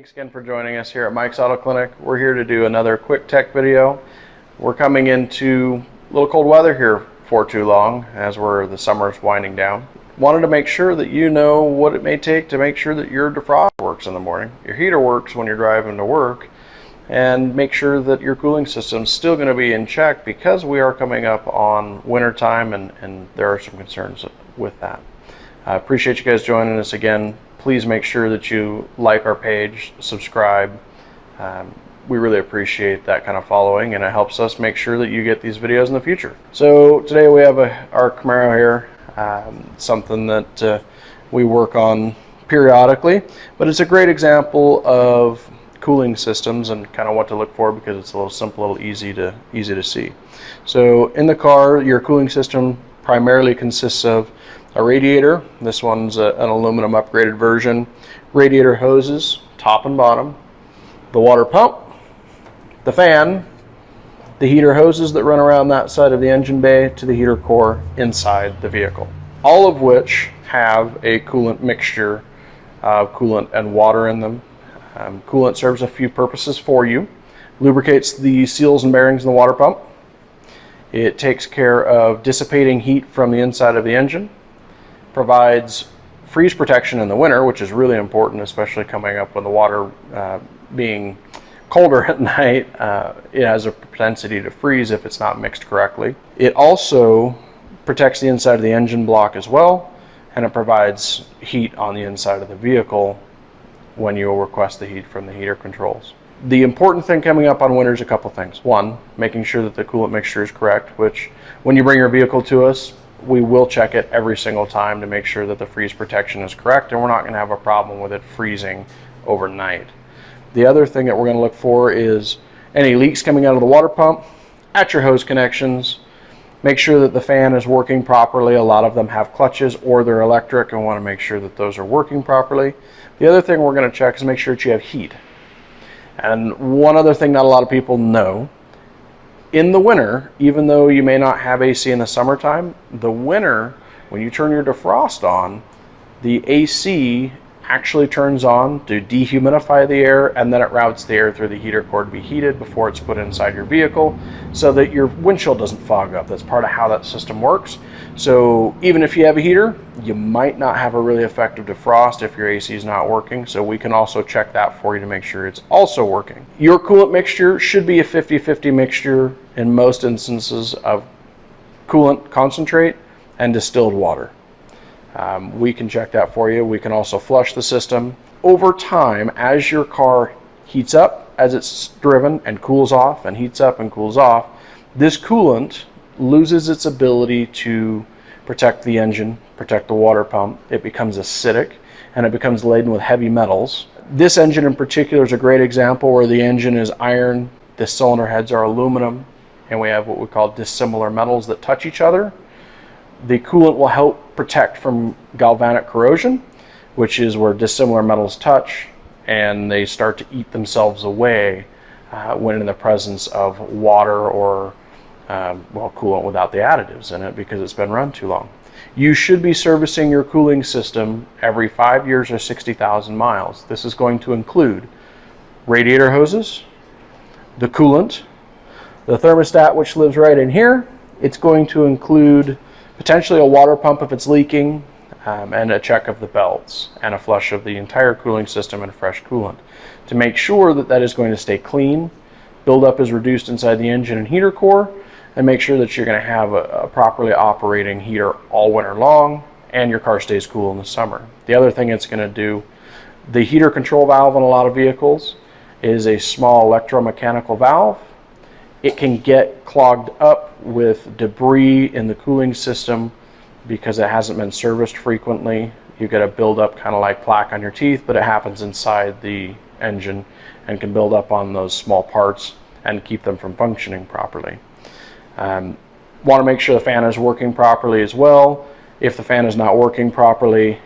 Thanks again for joining us here at Mike's Auto Clinic. We're here to do another quick tech video. We're coming into a little cold weather here for too long as the summer's winding down. Wanted to make sure that you know what it may take to make sure that your defrost works in the morning, your heater works when you're driving to work, and make sure that your cooling system's still going to be in check because we are coming up on winter time and there are some concerns with that. I appreciate you guys joining us again. Please make sure that you like our page, subscribe. We really appreciate that kind of following, and it helps us make sure that you get these videos in the future. So today we have our Camaro here, something that we work on periodically, but it's a great example of cooling systems and kind of what to look for because it's a little simple, a little easy to see. So in the car, your cooling system primarily consists of a radiator. This one's an aluminum upgraded version. Radiator hoses, top and bottom. The water pump, the fan, the heater hoses that run around that side of the engine bay to the heater core inside the vehicle. All of which have a coolant mixture of coolant and water in them. Coolant serves a few purposes for you. Lubricates the seals and bearings in the water pump. It takes care of dissipating heat from the inside of the engine. Provides freeze protection in the winter, which is really important, especially coming up when the water being colder at night. It has a propensity to freeze if it's not mixed correctly. It also protects the inside of the engine block as well, and it provides heat on the inside of the vehicle when you request the heat from the heater controls. The important thing coming up on winter is a couple things. One, making sure that the coolant mixture is correct, which when you bring your vehicle to us, we will check it every single time to make sure that the freeze protection is correct, and we're not going to have a problem with it freezing overnight. The other thing that we're going to look for is any leaks coming out of the water pump, at your hose connections. Make sure that the fan is working properly. A lot of them have clutches or they're electric, and want to make sure that those are working properly. The other thing we're going to check is make sure that you have heat. And one other thing not a lot of people know, in the winter, even though you may not have AC in the summertime, the winter, when you turn your defrost on, the AC actually turns on to dehumidify the air, and then it routes the air through the heater core to be heated before it's put inside your vehicle so that your windshield doesn't fog up. That's part of how that system works. So even if you have a heater, you might not have a really effective defrost if your AC is not working. So we can also check that for you to make sure it's also working. Your coolant mixture should be a 50-50 mixture in most instances of coolant concentrate and distilled water. We can check that for you. We can also flush the system. Over time, as your car heats up, as it's driven, and cools off, and heats up and cools off, this coolant loses its ability to protect the engine, protect the water pump. It becomes acidic, and it becomes laden with heavy metals. This engine in particular is a great example where the engine is iron, the cylinder heads are aluminum, and we have what we call dissimilar metals that touch each other. The coolant will help protect from galvanic corrosion, which is where dissimilar metals touch and they start to eat themselves away when in the presence of water or coolant without the additives in it because it's been run too long. You should be servicing your cooling system every 5 years or 60,000 miles. This is going to include radiator hoses, the coolant, the thermostat, which lives right in here. It's going to include potentially a water pump if it's leaking, and a check of the belts and a flush of the entire cooling system and fresh coolant to make sure that that is going to stay clean, buildup is reduced inside the engine and heater core, and make sure that you're going to have a properly operating heater all winter long and your car stays cool in the summer. The other thing it's going to do, the heater control valve on a lot of vehicles is a small electromechanical valve. It can get clogged up with debris in the cooling system because it hasn't been serviced frequently. You get a buildup kind of like plaque on your teeth, but it happens inside the engine and can build up on those small parts and keep them from functioning properly. Want to make sure the fan is working properly as well. If the fan is not working properly,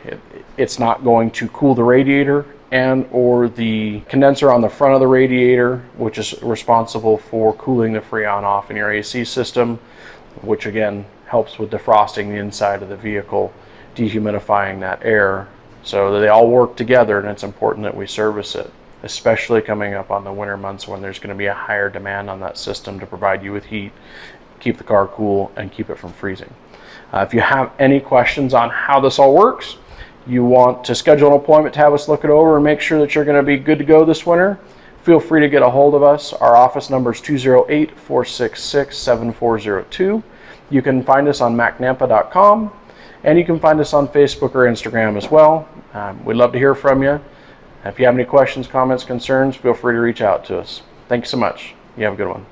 it's not going to cool the radiator and or the condenser on the front of the radiator, which is responsible for cooling the Freon off in your AC system, which again helps with defrosting the inside of the vehicle, dehumidifying that air. So they all work together, and it's important that we service it. especially coming up on the winter months when there's going to be a higher demand on that system to provide you with heat, keep the car cool, and keep it from freezing. If you have any questions on how this all works, you want to schedule an appointment to have us look it over and make sure that you're going to be good to go this winter, feel free to get a hold of us. Our office number is 208-466-7402. You can find us on macnampa.com, and you can find us on Facebook or Instagram as well. We'd love to hear from you. If you have any questions, comments, concerns, feel free to reach out to us. Thanks so much. You have a good one.